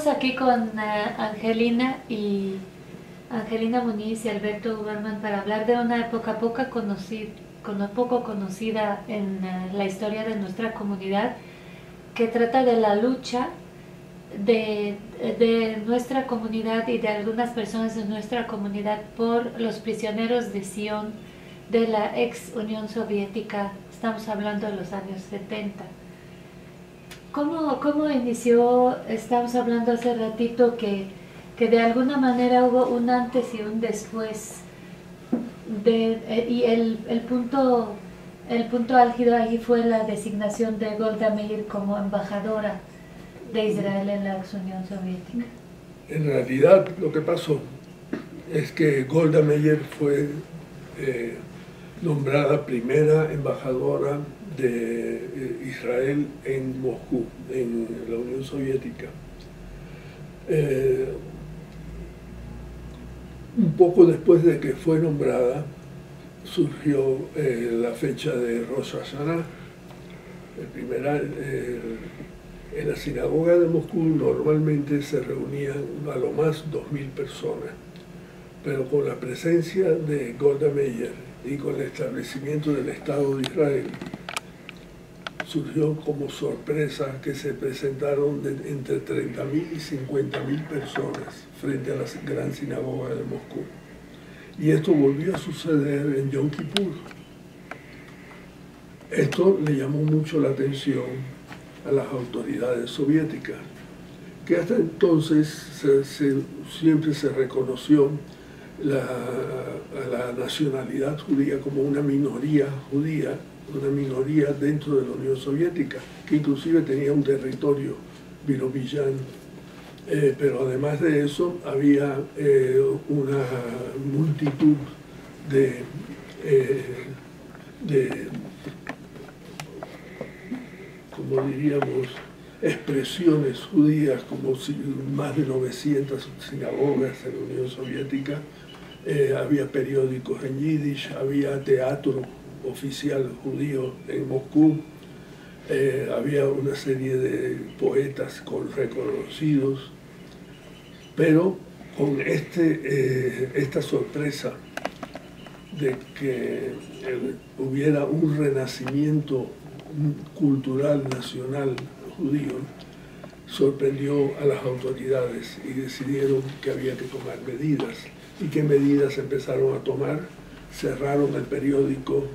Estamos aquí con Angelina Muniz y Alberto Uberman para hablar de una época poco conocida en la historia de nuestra comunidad, que trata de la lucha de nuestra comunidad y de algunas personas de nuestra comunidad por los prisioneros de Sion de la ex Unión Soviética. Estamos hablando de los años 70. ¿Cómo inició? Estamos hablando hace ratito que de alguna manera hubo un antes y un después y el punto álgido ahí fue la designación de Golda Meir como embajadora de Israel en la ex Unión Soviética. En realidad lo que pasó es que Golda Meir fue nombrada primera embajadora de Israel en Moscú, en la Unión Soviética. Un poco después de que fue nombrada, surgió la fecha de Rosh Hashanah. En la sinagoga de Moscú normalmente se reunían a lo más 2000 personas, pero con la presencia de Golda Meir y con el establecimiento del Estado de Israel, surgió como sorpresa que se presentaron entre 30.000 y 50.000 personas frente a la gran sinagoga de Moscú. Y esto volvió a suceder en Yom Kippur. Esto le llamó mucho la atención a las autoridades soviéticas, que hasta entonces siempre se reconoció a la nacionalidad judía como una minoría judía, una minoría dentro de la Unión Soviética, que inclusive tenía un territorio, Birobidzhan, pero además de eso había una multitud de como diríamos, expresiones judías, como más de 900 sinagogas en la Unión Soviética, había periódicos en yiddish, había teatro oficial judío en Moscú, había una serie de poetas reconocidos, pero con esta sorpresa de que hubiera un renacimiento cultural nacional judío, sorprendió a las autoridades y decidieron que había que tomar medidas. ¿Y qué medidas empezaron a tomar? Cerraron el periódico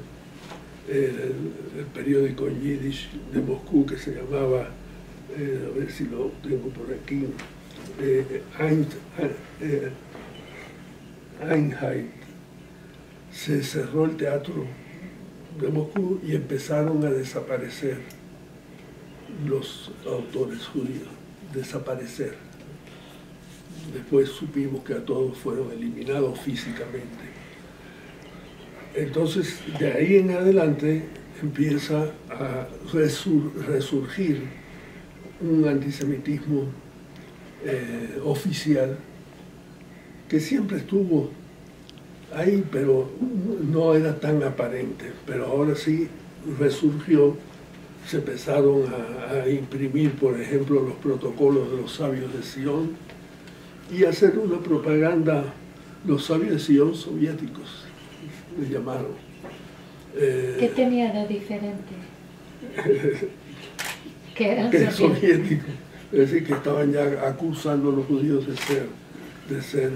en yiddish de Moscú, que se llamaba, a ver si lo tengo por aquí, Einheit. Se cerró el teatro de Moscú y empezaron a desaparecer los autores judíos, desaparecer. Después supimos que a todos fueron eliminados físicamente. Entonces, de ahí en adelante empieza a resurgir un antisemitismo oficial que siempre estuvo ahí, pero no era tan aparente. Pero ahora sí resurgió, se empezaron a imprimir, por ejemplo, los protocolos de los sabios de Sion y hacer una propaganda, los sabios de Sion soviéticos, le llamaron. ¿Qué tenía de diferente? Que eran que soviéticos. Es decir, que estaban ya acusando a los judíos de ser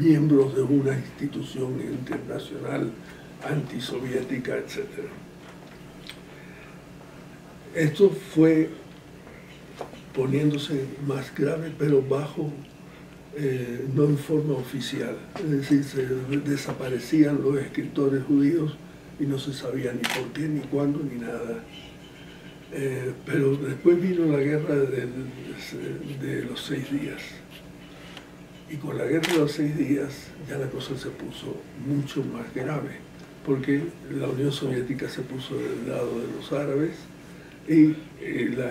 miembros de una institución internacional antisoviética, etc. Esto fue poniéndose más grave, pero no en forma oficial. Es decir, se desaparecían los escritores judíos y no se sabía ni por qué, ni cuándo, ni nada. Pero después vino la guerra de los 6 días. Y con la guerra de los 6 días ya la cosa se puso mucho más grave, porque la Unión Soviética se puso del lado de los árabes y la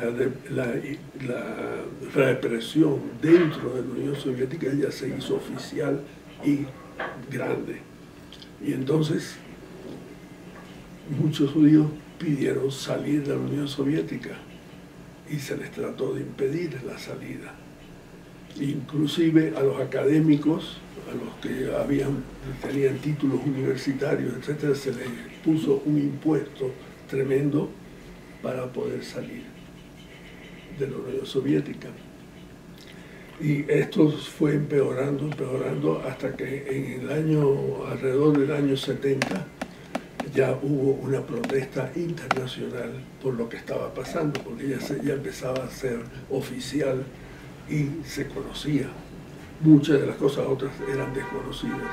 represión dentro de la Unión Soviética ya se hizo oficial y grande. Y entonces muchos judíos pidieron salir de la Unión Soviética y se les trató de impedir la salida. Inclusive a los académicos, a los que tenían títulos universitarios, etcétera, se les puso un impuesto tremendo para poder salir de la Unión Soviética. Y esto fue empeorando hasta que alrededor del año 70 ya hubo una protesta internacional por lo que estaba pasando, porque ya empezaba a ser oficial y se conocía. Muchas de las cosas otras eran desconocidas.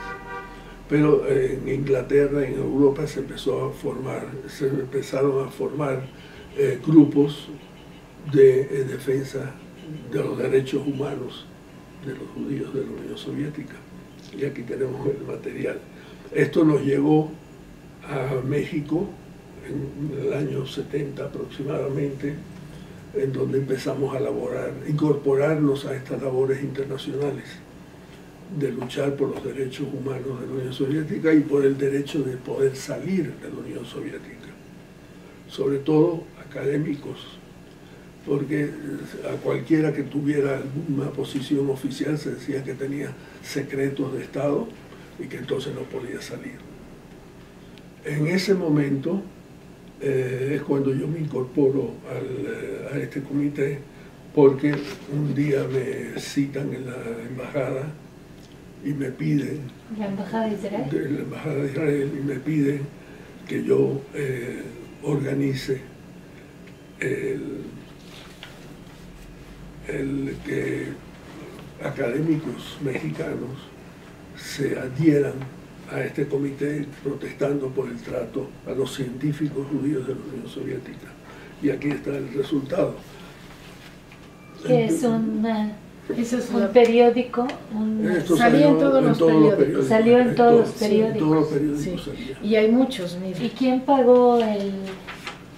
Pero en Inglaterra, en Europa, se empezaron a formar grupos de defensa de los derechos humanos de los judíos de la Unión Soviética. Y aquí tenemos el material. Esto nos llegó a México en el año 70 aproximadamente, en donde empezamos a incorporarnos a estas labores internacionales de luchar por los derechos humanos de la Unión Soviética y por el derecho de poder salir de la Unión Soviética, sobre todo académicos, porque a cualquiera que tuviera alguna posición oficial se decía que tenía secretos de Estado y que entonces no podía salir. En ese momento es cuando yo me incorporo a este comité, porque un día me citan en la embajada y me piden, ¿la embajada de Israel? De la embajada de Israel, y me piden que yo organice el que académicos mexicanos se adhieran a este comité protestando por el trato a los científicos judíos de la Unión Soviética. Y aquí está el resultado. Que es un periódico, salió en todos los periódicos. Salió en todos los periódicos. En todos los periódicos Sí. salía. Y hay muchos, mire. ¿Y quién pagó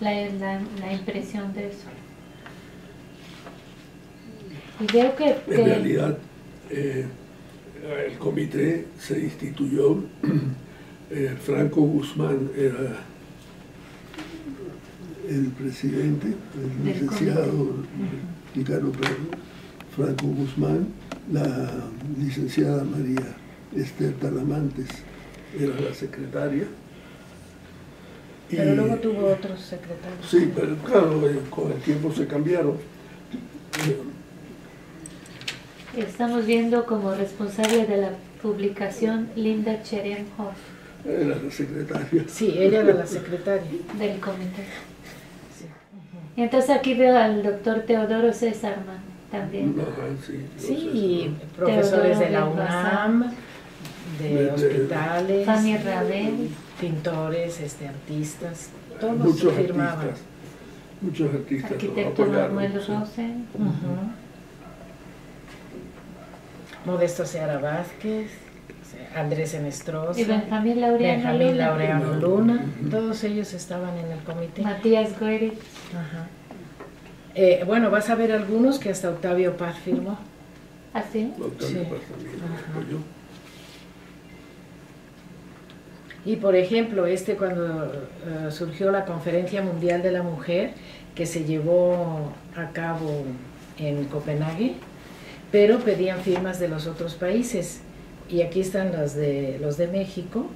la impresión de eso? Y veo que En realidad, el comité se instituyó, Franco Guzmán era el presidente, el licenciado Ricardo Franco Guzmán, la licenciada María Esther Talamantes era la secretaria. Pero luego tuvo otros secretarios. Sí, pero claro, con el tiempo se cambiaron. estamos viendo como responsable de la publicación Linda Cheremhoff Era la secretaria. Sí, ella era la secretaria. del comité. Sí. Y entonces aquí veo al doctor Teodoro Césarman también. Ajá, sí, Sí, entonces, y profesores de la Teodoro UNAM, de hospitales, Fanny Rabel, pintores, artistas, todos muchos firmaban. artistas. Muchos artistas lo arquitecto apoyaron, Manuel sí. Rosen. Modesto Seara Vázquez, Andrés Enestrosa, Y Benjamín Laureano Benjamín Luna. Laureano Luna, todos ellos estaban en el comité. Matías Goeritz. Ajá. Bueno, vas a ver algunos que hasta Octavio Paz firmó. ¿Así? Octavio Sí. Paz también lo Ajá. apoyó. Y por ejemplo, cuando surgió la Conferencia Mundial de la Mujer, que se llevó a cabo en Copenhague, pero pedían firmas de los otros países. Y aquí están los de México,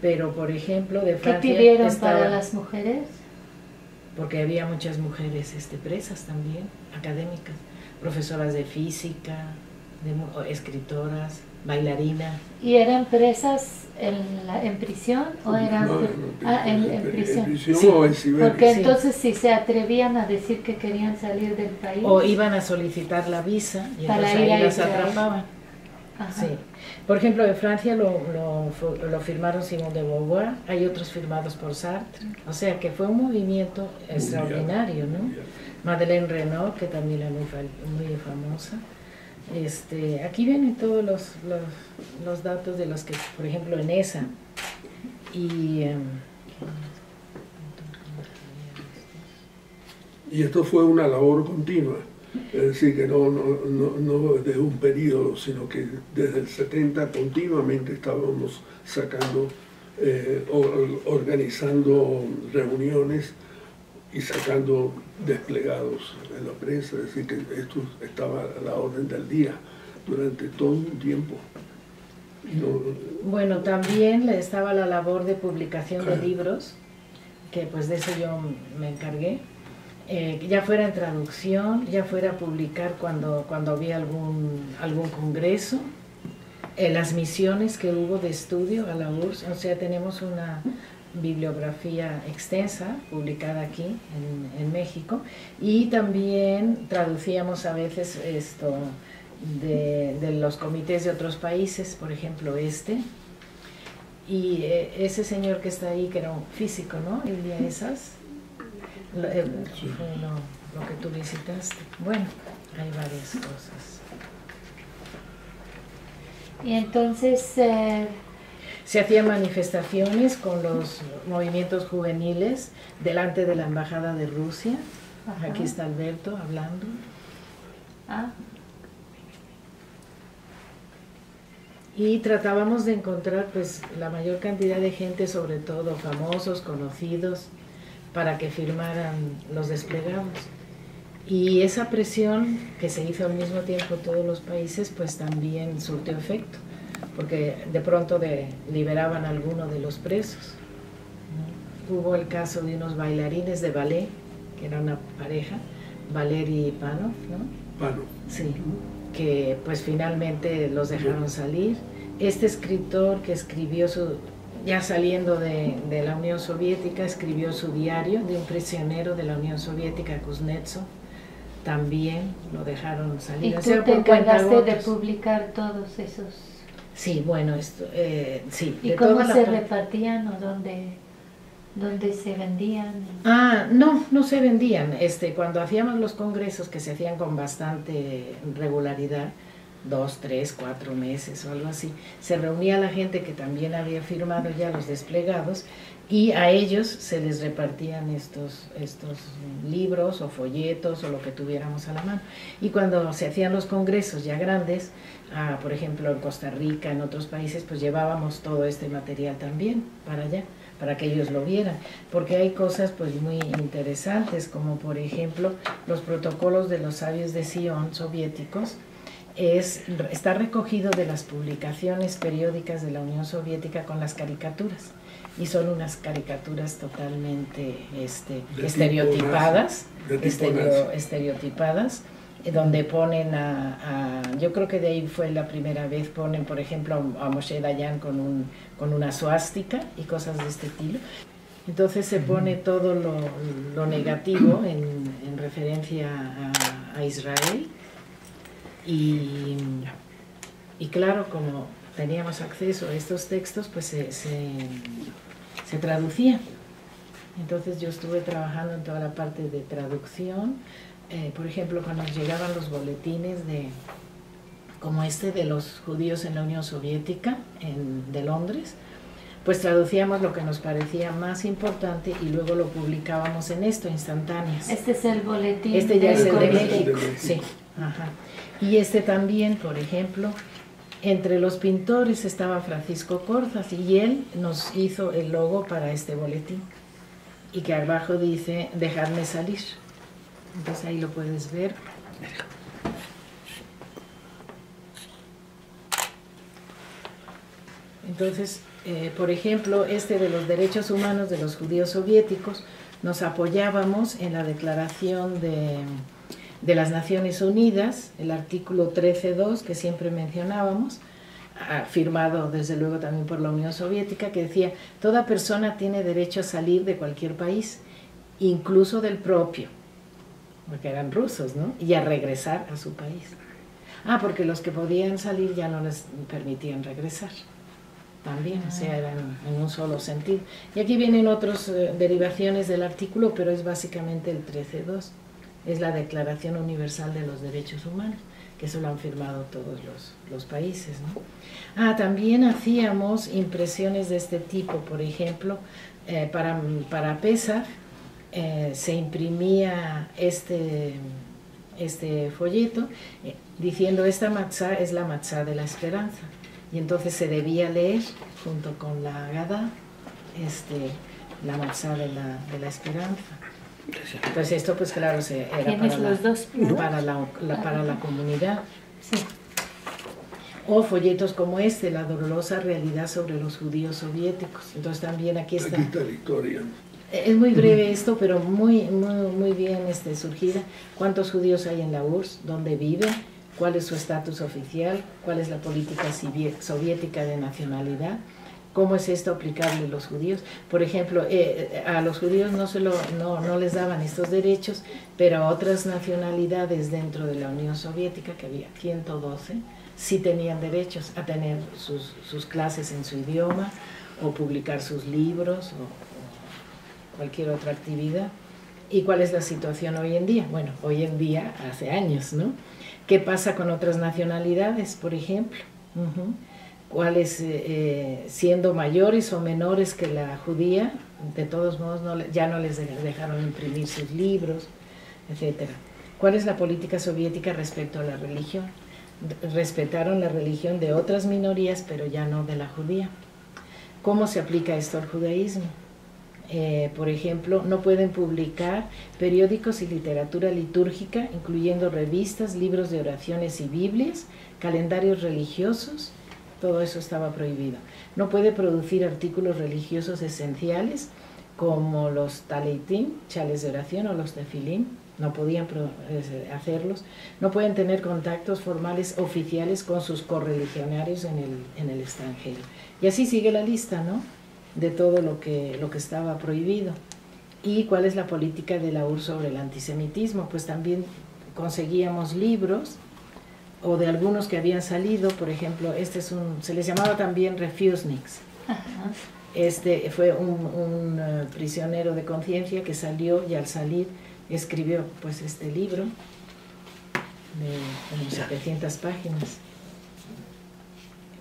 pero por ejemplo de ¿Qué Francia pidieron estaba- para las mujeres? porque había muchas mujeres presas también, académicas, profesoras de física, escritoras, bailarinas. ¿Y eran presas en prisión o eran No, en prisión? En prisión Sí, o en Siberia. Porque Sí. entonces si se atrevían a decir que querían salir del país. O iban a solicitar la visa y Para entonces ir ahí a las Israel. atrapaban. Ajá. Sí. Por ejemplo, en Francia lo firmaron Simone de Beauvoir, hay otros firmados por Sartre, o sea que fue un movimiento extraordinario, ¿no? Mundial. Madeleine Renaud, que también era muy famosa. Aquí vienen todos los datos de los que, por ejemplo, en esa y Y esto fue una labor continua, es decir, que no de un periodo, sino que desde el 70 continuamente estábamos sacando, organizando reuniones y sacando desplegados en la prensa, es decir, que esto estaba a la orden del día durante todo un tiempo. Bueno, también estaba la labor de publicación de libros, que pues de eso yo me encargué, ya fuera en traducción, ya fuera a publicar cuando había algún congreso, las misiones que hubo de estudio a la URSS, o sea, tenemos una bibliografía extensa publicada aquí en México, y también traducíamos a veces esto de los comités de otros países, por ejemplo y ese señor que está ahí, que era un físico, ¿no? Elia Esas, fue lo que tú visitaste. Bueno, hay varias cosas. Y entonces se hacían manifestaciones con los movimientos juveniles delante de la Embajada de Rusia. Ajá. Aquí está Alberto hablando. Y tratábamos de encontrar pues la mayor cantidad de gente, sobre todo famosos, conocidos, para que firmaran los desplegados. Y esa presión que se hizo al mismo tiempo en todos los países, pues también surtió efecto, porque de pronto liberaban a alguno de los presos, ¿no? Hubo el caso de unos bailarines de ballet, que era una pareja, Valery y Panov, ¿no? Panov. Sí, que pues finalmente los dejaron salir. Este escritor que escribió ya saliendo de la Unión Soviética, escribió su diario de un prisionero de la Unión Soviética, Kuznetsov, también lo dejaron salir. ¿Y tú te encargaste de publicar todos esos? Sí, bueno, sí. ¿Y cómo se repartían o dónde se vendían? No se vendían. Cuando hacíamos los congresos, que se hacían con bastante regularidad, 2, 3, 4 meses o algo así, se reunía la gente que también había firmado ya los desplegados, y a ellos se les repartían estos libros o folletos o lo que tuviéramos a la mano. Y cuando se hacían los congresos ya grandes, por ejemplo en Costa Rica, en otros países, pues llevábamos todo este material también para allá, para que ellos lo vieran, porque hay cosas pues muy interesantes, como por ejemplo los protocolos de los sabios de Sion soviéticos. Está recogido de las publicaciones periódicas de la Unión Soviética con las caricaturas, y son unas caricaturas totalmente estereotipadas, donde ponen yo creo que de ahí fue la primera vez, ponen por ejemplo a Moshe Dayan con una suástica y cosas de este estilo. Entonces se pone todo lo negativo en referencia a Israel. Y claro, como teníamos acceso a estos textos, pues se traducía. Entonces yo estuve trabajando en toda la parte de traducción. Por ejemplo, cuando nos llegaban los boletines como de los judíos en la Unión Soviética, de Londres, pues traducíamos lo que nos parecía más importante y luego lo publicábamos en instantáneas. Este es el boletín. Este ya es el de México, sí. Ajá. Y también, por ejemplo, entre los pintores estaba Francisco Corzas, y él nos hizo el logo para este boletín, y que abajo dice "Dejadme salir". Entonces ahí lo puedes ver. Entonces, por ejemplo, de los derechos humanos de los judíos soviéticos, nos apoyábamos en la declaración de las Naciones Unidas, el artículo 13.2 que siempre mencionábamos, firmado desde luego también por la Unión Soviética, que decía: toda persona tiene derecho a salir de cualquier país, incluso del propio, porque eran rusos, ¿no? Y a regresar a su país. Porque los que podían salir ya no les permitían regresar. También, o sea, eran en un solo sentido. Y aquí vienen otras derivaciones del artículo, pero es básicamente el 13.2. Es la Declaración Universal de los Derechos Humanos, que eso lo han firmado todos los países, ¿no? También hacíamos impresiones de este tipo, por ejemplo, para Pesach se imprimía este folleto diciendo: esta matzá es la matzá de la esperanza, y entonces se debía leer junto con la Haggadah la matzá de la esperanza. Entonces esto pues claro era Tienes los dos, ¿no? para la comunidad. Sí. O folletos como este, La dolorosa realidad sobre los judíos soviéticos. Entonces también aquí está la historia. Es muy breve esto, pero muy bien surgida. ¿Cuántos judíos hay en la URSS? ¿Dónde viven? ¿Cuál es su estatus oficial? ¿Cuál es la política soviética de nacionalidad? ¿Cómo es esto aplicable a los judíos? Por ejemplo, a los judíos no les daban estos derechos, pero a otras nacionalidades dentro de la Unión Soviética, que había 112, sí tenían derechos a tener sus clases en su idioma, o publicar sus libros, o cualquier otra actividad. ¿Y cuál es la situación hoy en día? Bueno, hoy en día, hace años, ¿no? ¿Qué pasa con otras nacionalidades, por ejemplo? ¿Cuáles, siendo mayores o menores que la judía, de todos modos ya no les dejaron imprimir sus libros, etcétera? ¿Cuál es la política soviética respecto a la religión? Respetaron la religión de otras minorías, pero ya no de la judía. ¿Cómo se aplica esto al judaísmo? Por ejemplo, no pueden publicar periódicos y literatura litúrgica, incluyendo revistas, libros de oraciones y Biblias, calendarios religiosos, todo eso estaba prohibido. No puede producir artículos religiosos esenciales como los taleitim, chales de oración, o los tefilim, no podían hacerlos. No pueden tener contactos formales oficiales con sus correligionarios en el extranjero. Y así sigue la lista, ¿no?, de todo lo que estaba prohibido. ¿Y cuál es la política de la URSS sobre el antisemitismo? Pues también conseguíamos libros, o de algunos que habían salido. Por ejemplo, se les llamaba también refuseniks. Este fue un prisionero de conciencia que salió, y al salir escribió pues este libro de como 700 páginas.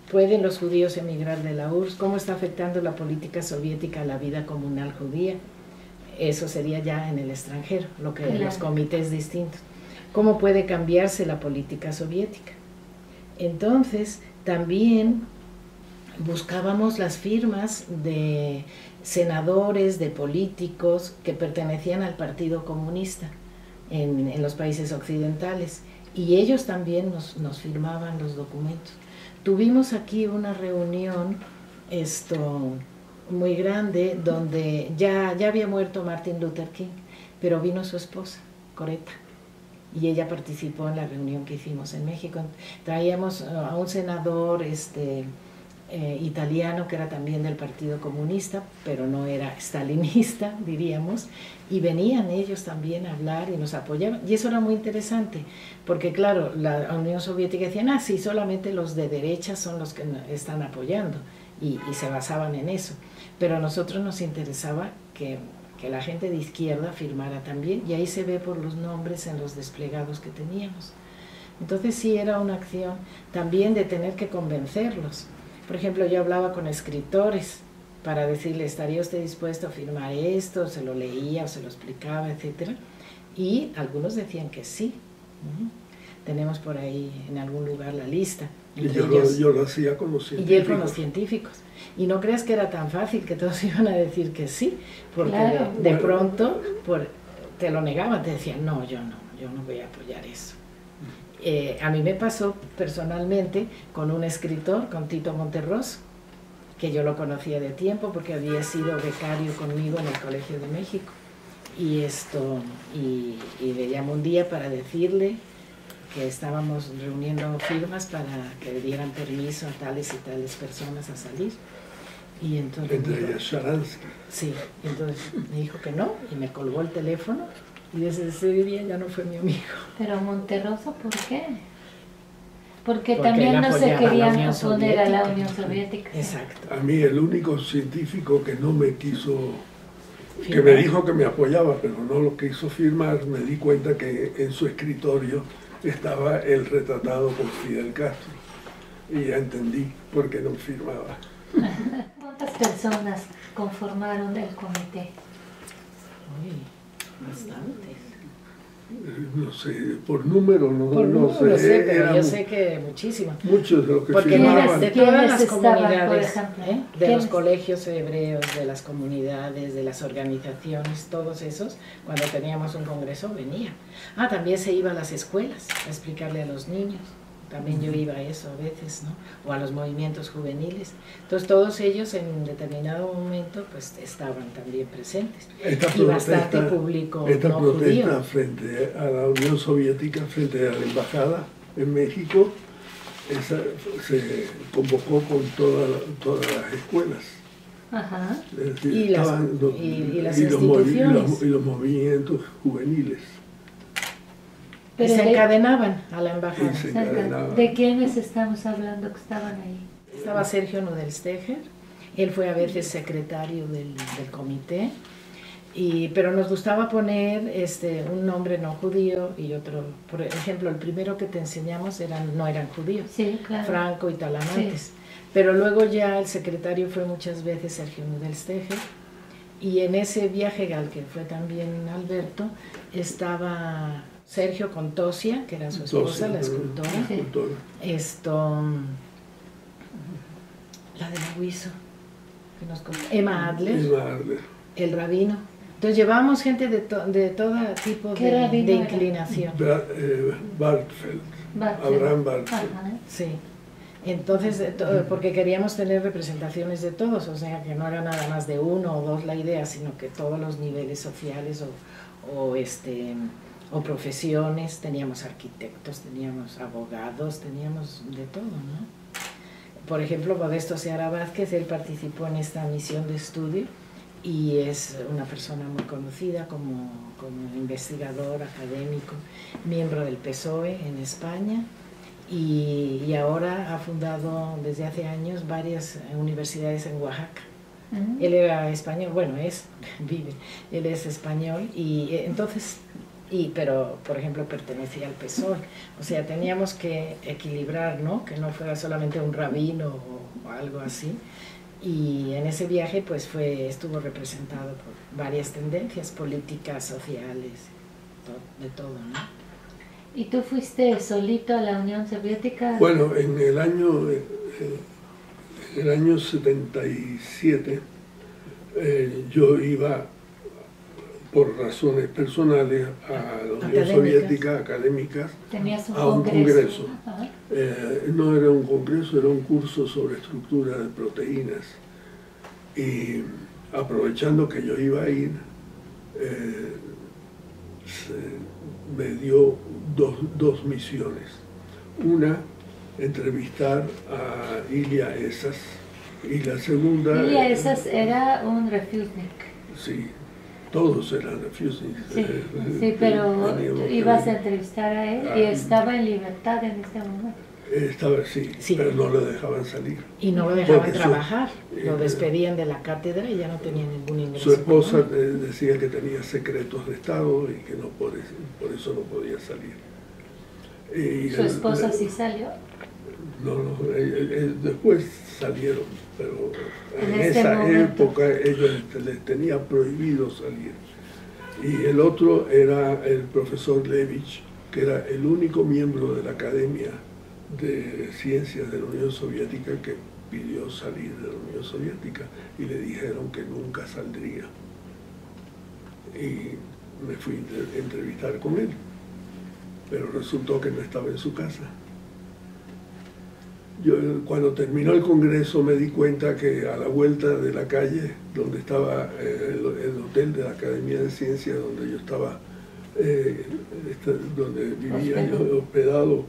¿Pueden los judíos emigrar de la URSS? ¿Cómo está afectando la política soviética a la vida comunal judía? Eso sería ya en el extranjero, los comités distintos. ¿Cómo puede cambiarse la política soviética? Entonces, también buscábamos las firmas de senadores, de políticos que pertenecían al Partido Comunista en los países occidentales, y ellos también nos firmaban los documentos. Tuvimos aquí una reunión muy grande, donde ya había muerto Martin Luther King, pero vino su esposa, Coretta, y ella participó en la reunión que hicimos en México. Traíamos a un senador italiano que era también del Partido Comunista, pero no era stalinista, diríamos, y venían ellos también a hablar y nos apoyaban, y eso era muy interesante, porque claro, la Unión Soviética decía, sí, solamente los de derecha son los que están apoyando, y se basaban en eso, pero a nosotros nos interesaba que la gente de izquierda firmara también, y ahí se ve por los nombres en los desplegados que teníamos. Entonces sí era una acción también de tener que convencerlos. Por ejemplo, yo hablaba con escritores para decirle, ¿estaría usted dispuesto a firmar esto? Se lo leía o se lo explicaba, etcétera, y algunos decían que sí. Tenemos por ahí en algún lugar la lista. Y yo lo hacía con los científicos. Y él con los científicos. Y no creas que era tan fácil que todos iban a decir que sí, porque claro, de pronto te lo negaban, te decían, no, yo no voy a apoyar eso. A mí me pasó personalmente con un escritor, con Tito Monterroso, que yo lo conocía de tiempo porque había sido becario conmigo en el Colegio de México. Y le llamó un día para decirle que estábamos reuniendo firmas para que le dieran permiso a tales y tales personas a salir. Y entonces entre ellas Sharansky. Sí, entonces me dijo que no, y me colgó el teléfono, y desde ese día ya no fue mi amigo. Pero Monterroso, ¿por qué? Porque también no se querían oponer a la Unión Soviética. Exacto. A mí el único científico que no me quiso, que me dijo que me apoyaba, pero no lo quiso firmar, me di cuenta que en su escritorio estaba el retratado por Fidel Castro. Y ya entendí por qué no firmaba. ¿Cuántas personas conformaron el comité? Uy, bastantes. no sé, por número, no, Por no número, no sé, pero yo éramos sé que muchísimo. muchos de los que Porque firmaban. de todas ¿Quiénes las estaban, por comunidades, ejemplo? de ¿Quiénes? los colegios hebreos, de las comunidades, de las organizaciones, todos esos, cuando teníamos un congreso venían. Ah, también se iba a las escuelas a explicarle a los niños. También yo iba a eso a veces, ¿no? O a los movimientos juveniles. Entonces todos ellos en un determinado momento pues estaban también presentes. Y bastante público esta no protesta judío. frente a la Unión Soviética, frente a la embajada en México, esa se convocó con todas las escuelas. Ajá. Es decir, Y las instituciones. y los movimientos juveniles. Y Pero se de- encadenaban a la embajada. Y se encadenaban. ¿De quiénes estamos hablando que estaban ahí? Estaba Sergio Nudelsteger, él fue a veces secretario del comité, pero nos gustaba poner un nombre no judío y otro. Por ejemplo, el primero que te enseñamos no eran judíos, Sí, claro. Franco y Talamantes. Pero luego ya el secretario fue muchas veces Sergio Nudelsteger, y en ese viaje al que fue también Alberto, estaba Sergio Contosia, que era su esposa, la escultora. Sí. La de la Huizo, Emma Adler, Emma Adler. el rabino. Entonces llevábamos gente de todo tipo ¿Qué de rabino era? inclinación. Bartfeld, Bartfeld. Abraham Bartfeld. Ajá. Sí. Entonces, porque queríamos tener representaciones de todos, o sea, que no era nada más de uno o dos la idea, sino que todos los niveles sociales o profesiones, teníamos arquitectos, teníamos abogados, teníamos de todo, ¿no? Por ejemplo, Modesto Seara Vázquez, él participó en esta misión de estudio y es una persona muy conocida como investigador académico, miembro del PSOE en España, y ahora ha fundado desde hace años varias universidades en Oaxaca. Él era español, bueno, vive, él es español, y entonces, pero por ejemplo pertenecía al PSOE, o sea, teníamos que equilibrar, ¿no? Que no fuera solamente un rabino o algo así, y en ese viaje pues estuvo representado por varias tendencias políticas, sociales, de todo, ¿no? ¿Y tú fuiste solito a la Unión Soviética? Bueno, en el año 77 yo iba por razones personales a la Unión Soviética, académicas, ¿Tenías un congreso. Ajá. No era un congreso, era un curso sobre estructura de proteínas. Y aprovechando que yo iba a ir, me dio dos misiones. Una, entrevistar a Ilya Esas, y la segunda... Ilya Esas era un refusnik. Sí, todos eran refusniks. Sí, sí, pero ibas a entrevistar a él y estaba en libertad en este momento. Estaba, sí, pero no lo dejaban salir. Y no lo dejaban trabajar, lo despedían de la cátedra y ya no tenía ningún ingreso. Su esposa decía que tenía secretos de Estado y que no por eso no podía salir. ¿Su esposa sí salió? No, después salieron, pero en este esa momento. época ellos les tenía prohibido salir. Y el otro era el profesor Levich, que era el único miembro de la Academia de Ciencias de la Unión Soviética que pidió salir de la Unión Soviética, y le dijeron que nunca saldría. Y me fui a entrevistar con él, pero resultó que no estaba en su casa. Yo, cuando terminó el congreso, me di cuenta que a la vuelta de la calle donde estaba el hotel de la Academia de Ciencias, donde yo estaba, donde vivía yo hospedado,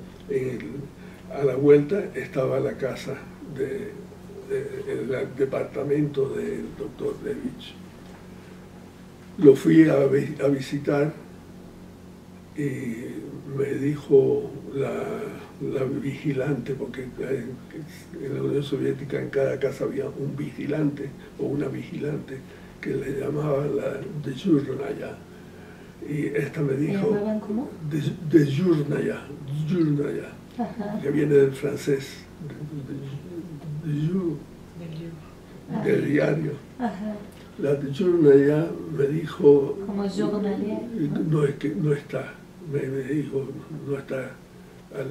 a la vuelta estaba la casa el departamento del doctor Levich. Lo fui a visitar y me dijo la vigilante, porque en la Unión Soviética en cada casa había un vigilante o una vigilante que le llamaban la dejurnaya. Y esta me dijo... ¿Se llamaban cómo? Dejurnaya, que viene del francés, del diario. Ajá. La dejurnaya me dijo... Como journalier, no, es que no está. me dijo, no está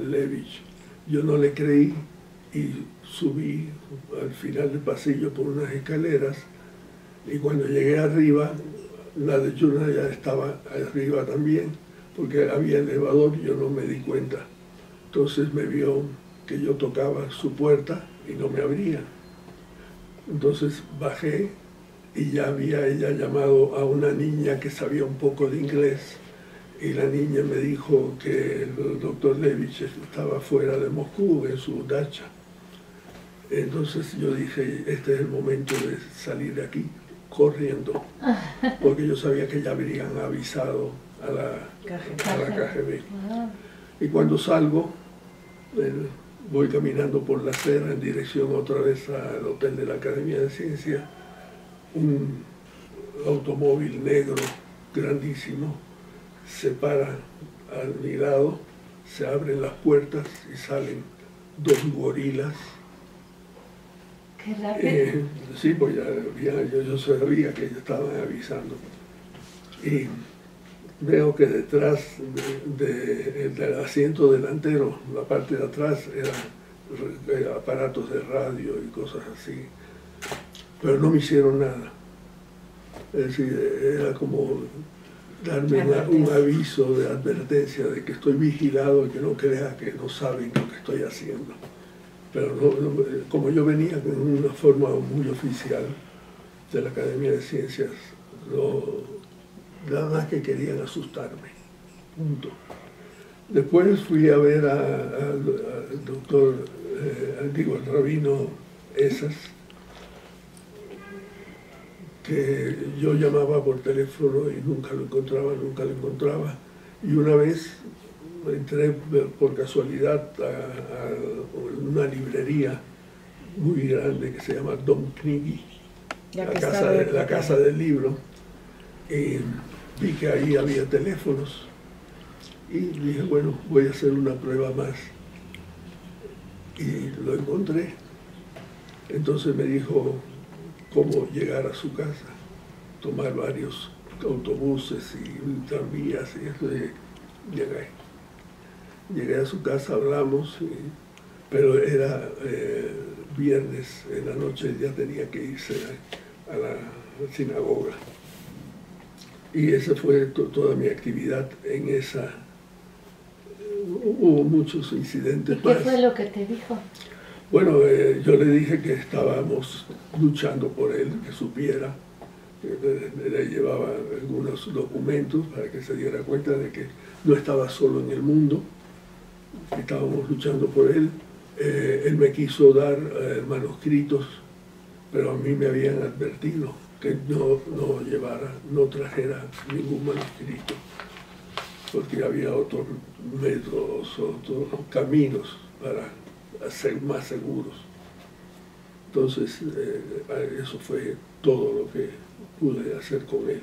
Levitch. Yo no le creí y subí al final del pasillo por unas escaleras, y cuando llegué arriba, la de Yuna ya estaba arriba también, porque había elevador y yo no me di cuenta. Entonces me vio que yo tocaba su puerta y no me abría. Entonces bajé y ya había ella llamado a una niña que sabía un poco de inglés, y la niña me dijo que el doctor Levitch estaba fuera de Moscú, en su dacha. Entonces yo dije, este es el momento de salir de aquí corriendo, porque yo sabía que ya habrían avisado a la KGB. Y cuando salgo, voy caminando por la acera en dirección otra vez al hotel de la Academia de Ciencias. Un automóvil negro grandísimo se para al mi lado, se abren las puertas y salen dos gorilas. Qué rápido. Sí, pues yo sabía que ellos estaban avisando. Y veo que detrás del asiento delantero, la parte de atrás, eran aparatos de radio y cosas así. Pero no me hicieron nada. Es decir, era como darme un aviso de advertencia de que estoy vigilado y que no crea que no saben lo que estoy haciendo. Pero como yo venía con una forma muy oficial de la Academia de Ciencias, nada más que querían asustarme, punto. Después fui a ver al doctor, al rabino Esas, que yo llamaba por teléfono y nunca lo encontraba. Y una vez entré por casualidad a una librería muy grande que se llama Dom Knigi, la casa del libro, y vi que ahí había teléfonos y dije, bueno, voy a hacer una prueba más, y lo encontré. Entonces me dijo cómo llegar a su casa, tomar varios autobuses y tranvías y eso, y llegué a su casa, hablamos, pero era viernes en la noche, ya tenía que irse a la sinagoga. Y esa fue toda mi actividad en esa. Hubo muchos incidentes. ¿Y qué fue lo que te dijo? Bueno, yo le dije que estábamos luchando por él, que supiera, que le llevaba algunos documentos para que se diera cuenta de que no estaba solo en el mundo, que estábamos luchando por él. Él me quiso dar manuscritos, pero a mí me habían advertido que no trajera ningún manuscrito, porque había otros métodos, otros caminos para ser más seguros. Entonces, eso fue todo lo que pude hacer con él.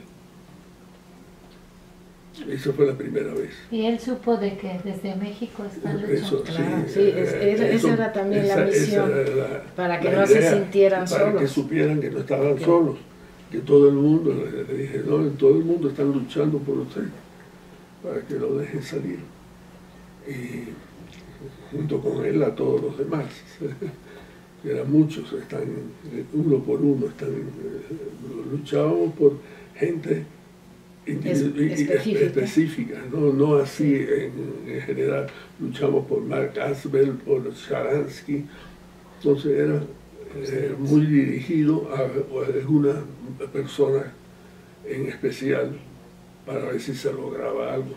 Esa fue la primera vez. Y él supo de que desde México están luchando. Eso, claro, sí, esa era también la misión, para que no se sintieran solos. Para que supieran que no estaban solos, que todo el mundo, le dije, no, todo el mundo está luchando por usted, para que lo dejen salir. Y junto con él a todos los demás, que eran muchos, están uno por uno, luchábamos por gente específica, no así en general. Luchamos por Mark Asbel, por Sharansky. Entonces era muy dirigido a alguna persona en especial para ver si se lograba algo.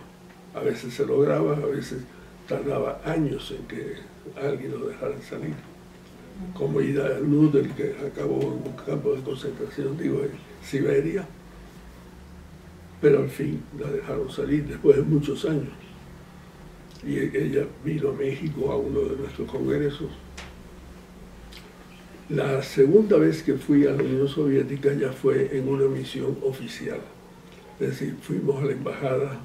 A veces se lograba, a veces tardaba años en que alguien lo dejara salir. Como Ida Nudel, que acabó en un campo de concentración, en Siberia, pero al fin la dejaron salir después de muchos años. Y ella vino a México a uno de nuestros congresos. La segunda vez que fui a la Unión Soviética ya fue en una misión oficial. Es decir, fuimos a la embajada,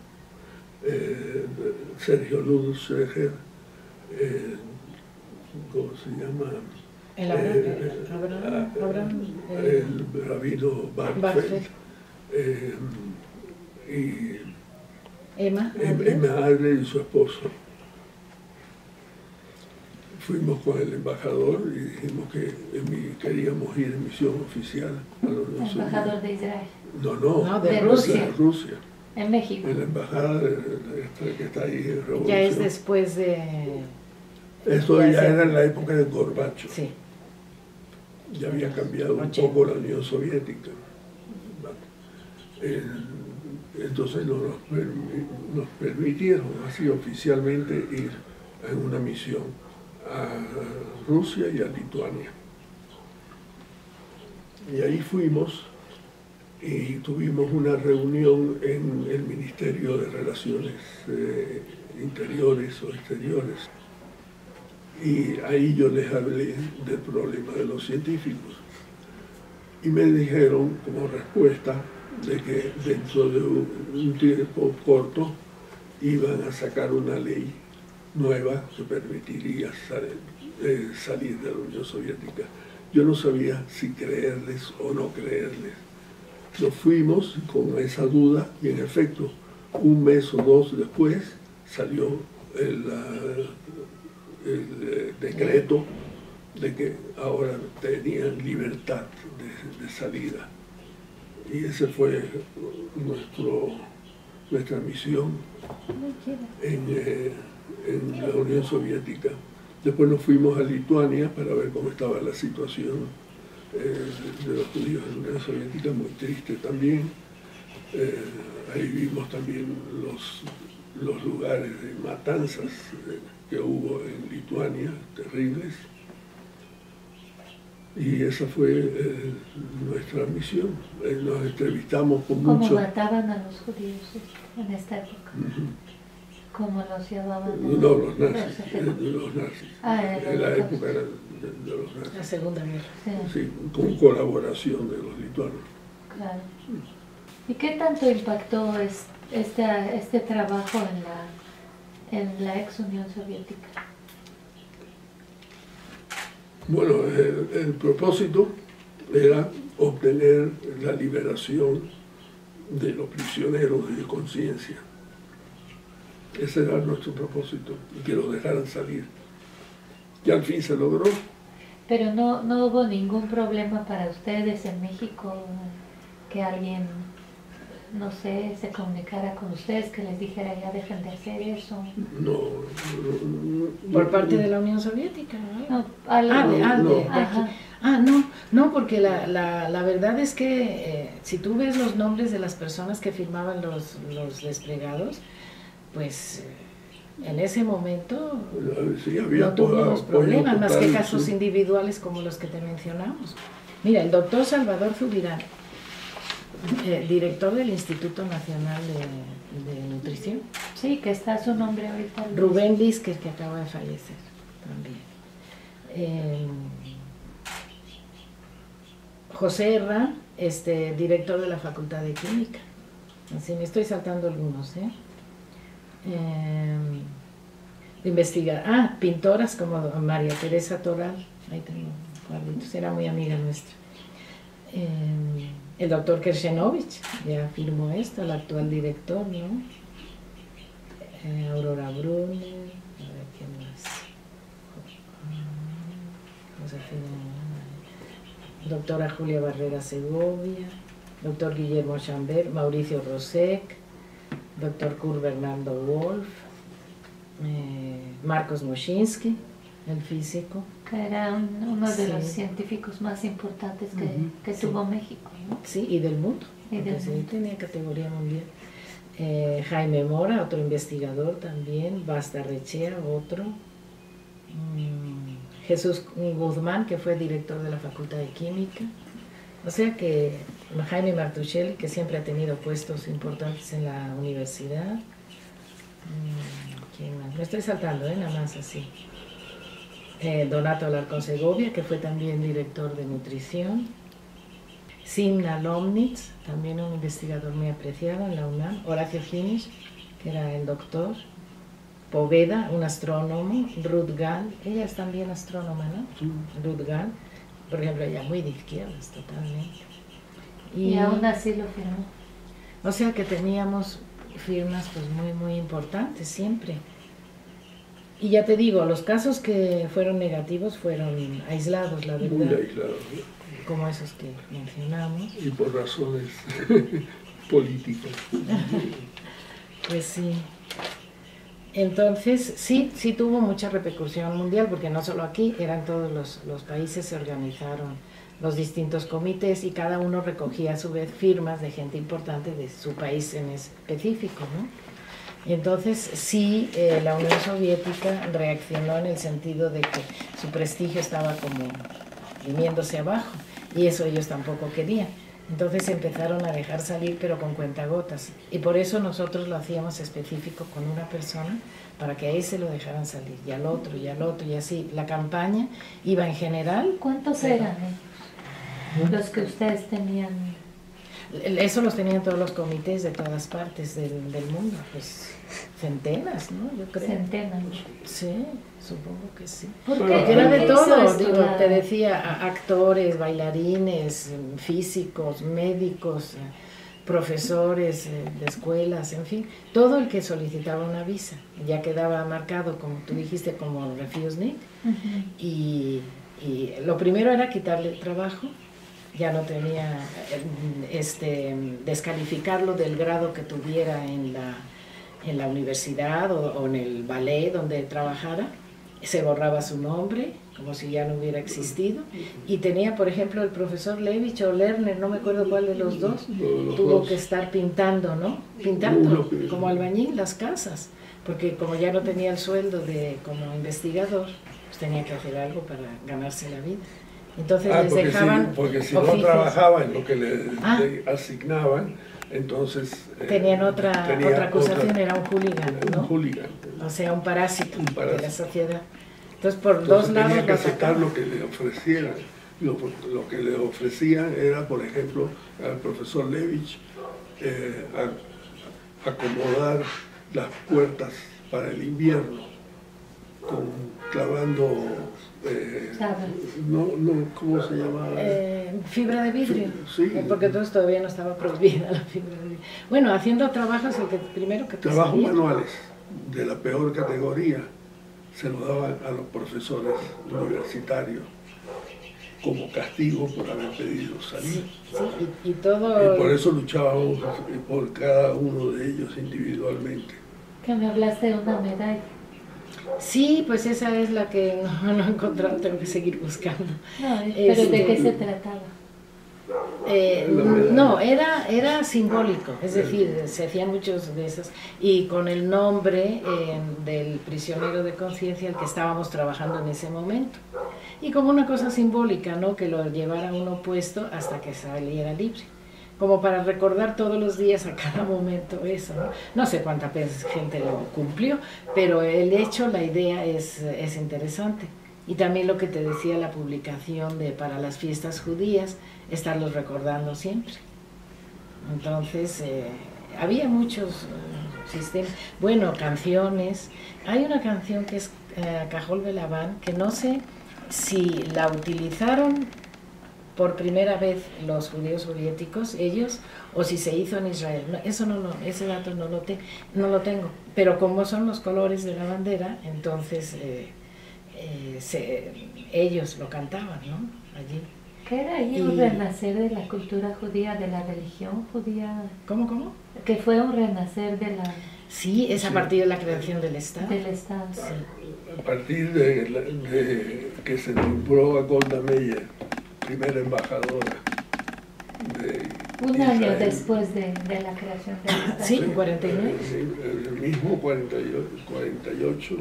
Sergio Ludusheger, ¿cómo se llama? El rabino Barfeld, y Emma Adler y su esposo. Fuimos con el embajador y dijimos que queríamos ir en misión oficial a la Unión Soviética. Embajador de Israel. No, de Rusia. De Rusia. En México. En la embajada que está ahí en Revolución. Ya es después de... Esto ya era en la época de Gorbachov. Sí. Ya había cambiado un poco la Unión Soviética. Entonces nos permitieron así oficialmente ir en una misión a Rusia y a Lituania. Y ahí fuimos y tuvimos una reunión en el Ministerio de Relaciones Interiores o Exteriores. Y ahí yo les hablé del problema de los científicos. Y me dijeron como respuesta de que dentro de un tiempo corto iban a sacar una ley nueva que permitiría salir de la Unión Soviética. Yo no sabía si creerles o no creerles. Nos fuimos con esa duda y en efecto, un mes o dos después salió el decreto de que ahora tenían libertad de salida. Y esa fue nuestra misión en la Unión Soviética. Después nos fuimos a Lituania para ver cómo estaba la situación de los judíos en la Unión Soviética, muy triste también. Ahí vimos también los lugares de matanzas que hubo en Lituania, terribles. Y esa fue nuestra misión. Nos entrevistamos con muchos... ¿Cómo mataban a los judíos en esta época? ¿Cómo los llevaban? No, los nazis. Los nazis. En la época de los nazis. La Segunda Guerra. Sí, con colaboración de los lituanos. Claro. ¿Y qué tanto impactó este trabajo en la ex Unión Soviética? Bueno, el propósito era obtener la liberación de los prisioneros de conciencia. Ese era nuestro propósito, y que los dejaran salir. Y al fin se logró. Pero no hubo ningún problema para ustedes en México, que alguien, no sé, se comunicara con ustedes, que les dijera ya dejen de hacer eso. No. Por parte de la Unión Soviética, ¿no? No, de aquí. No, porque la verdad es que si tú ves los nombres de las personas que firmaban los desplegados, pues en ese momento sí, no tuvimos problemas, más que casos individuales como los que te mencionamos. Mira, el doctor Salvador Zubirán, director del Instituto Nacional de Nutrición. Sí, que está su nombre ahorita. Rubén Vizquez, que acaba de fallecer también. José Herrán, director de la Facultad de Química. Así me estoy saltando algunos, pintoras como María Teresa Toral, ahí tengo cuadritos, era muy amiga nuestra. El doctor Kershenovich ya firmó esto, el actual director, ¿no? Aurora Brunner, a ver quién más. Doctora Julia Barrera Segovia, doctor Guillermo Chambert, Mauricio Rosek, doctor Kurt Bernardo Wolf, Marcos Mushinsky, el físico. Que era uno de los científicos más importantes que tuvo México, ¿no? Sí, y del mundo, porque sí tenía categoría mundial. Jaime Mora, otro investigador también, Basta Rechea, otro. Jesús Guzmán, que fue director de la Facultad de Química. O sea que Jaime Martuchelli, que siempre ha tenido puestos importantes en la universidad. ¿Quién más? Me estoy saltando, nada más así. Donato Alarcón Segovia, que fue también director de nutrición. Simna Lomnitz, también un investigador muy apreciado en la UNAM. Horacio Ginisch, que era el doctor. Poveda, un astrónomo. Ruth Gall, ella es también astrónoma, ¿no? Sí. Ruth Gall, por ejemplo, ella muy de izquierdas totalmente. Y aún así lo firmó. O sea que teníamos firmas pues muy importantes siempre. Y ya te digo, los casos que fueron negativos fueron aislados, la verdad. Muy aislados. Como esos que mencionamos. Y por razones políticas. Pues sí. Entonces, sí tuvo mucha repercusión mundial, porque no solo aquí, eran todos los países, se organizaron los distintos comités y cada uno recogía a su vez firmas de gente importante de su país en específico, ¿no? Entonces, sí, la Unión Soviética reaccionó en el sentido de que su prestigio estaba como viniéndose abajo, y eso ellos tampoco querían. Entonces empezaron a dejar salir, pero con cuentagotas. Y por eso nosotros lo hacíamos específico con una persona, para que a ese lo dejaran salir, y al otro, y al otro, y así. La campaña iba en general. ¿Cuántos eran los que ustedes tenían? Eso los tenían todos los comités de todas partes del mundo, pues centenas, ¿no? Yo creo. Centenas. Sí, supongo que sí. Porque era de todo, digo, la... te decía, actores, bailarines, físicos, médicos, profesores de escuelas, en fin, todo el que solicitaba una visa, ya quedaba marcado, como tú dijiste, como refusnik, y lo primero era quitarle el trabajo. Ya no tenía, descalificarlo del grado que tuviera en la universidad o en el ballet donde trabajara. Se borraba su nombre, como si ya no hubiera existido. Y tenía, por ejemplo, el profesor Levich o Lerner, no me acuerdo cuál de los dos, tuvo que estar pintando, ¿no? Pintando, como albañil, las casas. Porque como ya no tenía el sueldo como investigador, pues tenía que hacer algo para ganarse la vida. Entonces les dejaban porque si oficios. no trabajaba en lo que le asignaban, entonces tenían otra acusación, era un hooligan, ¿no? Un hooligan. O sea, un parásito de la sociedad. Entonces Entonces, dos lados tenía que lo aceptar sacaban. lo que le ofrecieran. Lo que le ofrecían era, por ejemplo, al profesor Levich acomodar las puertas para el invierno, clavando ¿cómo se llamaba? Fibra de vidrio, sí. Porque entonces todavía no estaba prohibida la fibra de vidrio. Bueno, haciendo trabajos, primero que te Trabajos salía. manuales de la peor categoría se los daban a los profesores universitarios como castigo por haber pedido salir. Sí, y todo... Y por eso luchábamos por cada uno de ellos individualmente. Que me hablaste de una medalla. Sí, pues esa es la que no he encontrado, tengo que seguir buscando. No, pero ¿de qué se trataba? No, era simbólico, es decir, se hacían muchos de esos, y con el nombre del prisionero de conciencia al que estábamos trabajando en ese momento. Y como una cosa simbólica, ¿no? Que lo llevara uno puesto hasta que saliera libre. Como para recordar todos los días a cada momento eso, ¿no? No sé cuánta gente lo cumplió, pero el hecho, la idea es interesante. Y también lo que te decía la publicación para las fiestas judías, estarlos recordando siempre. Entonces, había muchos sistemas, bueno, canciones. Hay una canción que es Cajol Belaván, que no sé si la utilizaron por primera vez los judíos soviéticos, ellos, o si se hizo en Israel. No, ese dato no lo tengo. Pero como son los colores de la bandera, entonces ellos lo cantaban, ¿no? Allí. ¿Qué era ahí un renacer de la cultura judía, de la religión judía? ¿Cómo? Que fue un renacer de la... Sí, es a partir de la creación del Estado. Del Estado. Sí. A partir de que se nombró a Golda Meir primera embajadora de Un Israel. año después de la creación del Estado. Sí, en 49. El mismo 48.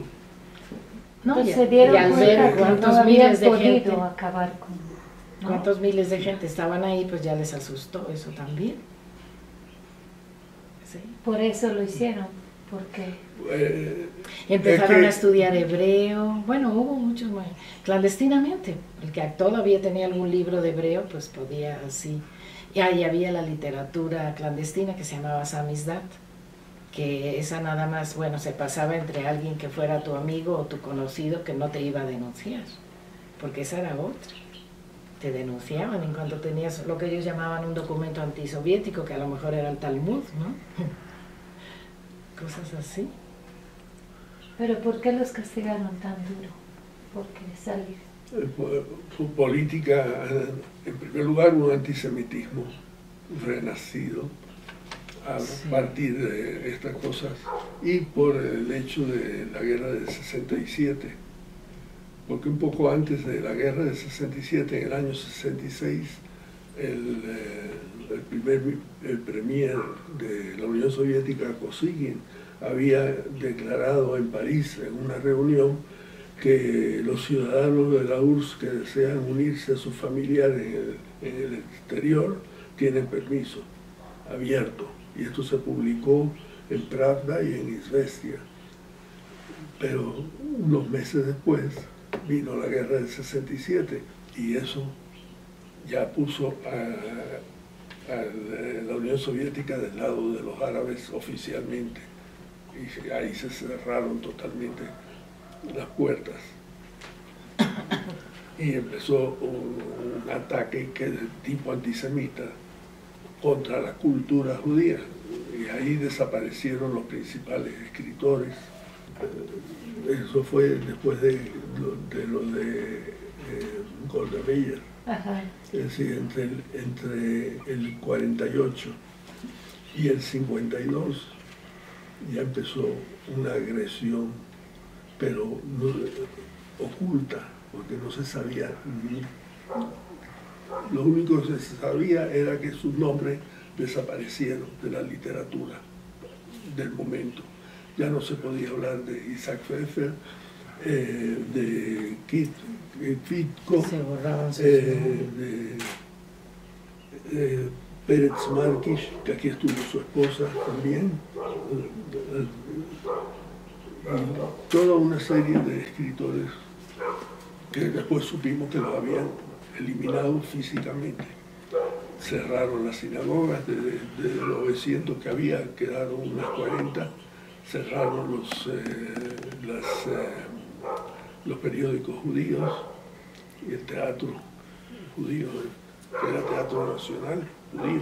No, Entonces se dieron y al cuenta ver que cuántos no habían miles de podido gente, acabar con... ¿no? cuántos miles de gente estaban ahí, pues ya les asustó eso también. Sí. Por eso lo hicieron, porque... Empezaron a estudiar hebreo, bueno, hubo muchos más, clandestinamente, el que todavía tenía algún libro de hebreo, pues podía así. Y ahí había la literatura clandestina que se llamaba Samizdat, que esa nada más, bueno, se pasaba entre alguien que fuera tu amigo o tu conocido que no te iba a denunciar, porque esa era otra. Te denunciaban en cuanto tenías lo que ellos llamaban un documento antisoviético, que a lo mejor era el Talmud, ¿no? cosas así. Pero ¿por qué los castigaron tan duro? Porque salir. Su política, en primer lugar, un antisemitismo renacido a partir de estas cosas, y por el hecho de la guerra del 67, porque un poco antes de la guerra del 67, en el año 66, el premier de la Unión Soviética, Kosygin, había declarado en París, en una reunión, que los ciudadanos de la URSS que desean unirse a sus familiares en el exterior tienen permiso abierto. Y esto se publicó en Pravda y en Izvestia. Pero unos meses después vino la guerra del 67 y eso ya puso a la Unión Soviética del lado de los árabes oficialmente. Y ahí se cerraron totalmente las puertas. Y empezó un ataque de tipo antisemita contra la cultura judía. Y ahí desaparecieron los principales escritores. Eso fue después de lo de Golda Meir. Ajá. Es decir, entre el 48 y el 52 ya empezó una agresión, pero no, oculta, porque no se sabía. Lo único que se sabía era que sus nombres desaparecieron de la literatura del momento. Ya no se podía hablar de Isaac Pfeffer, de Kvitko, de Pérez Markish, que aquí estuvo su esposa también, y toda una serie de escritores que después supimos que los habían eliminado físicamente. Cerraron las sinagogas, de 900 que había, quedaron unas 40, cerraron los periódicos judíos y el teatro judío, que era Teatro Nacional judío.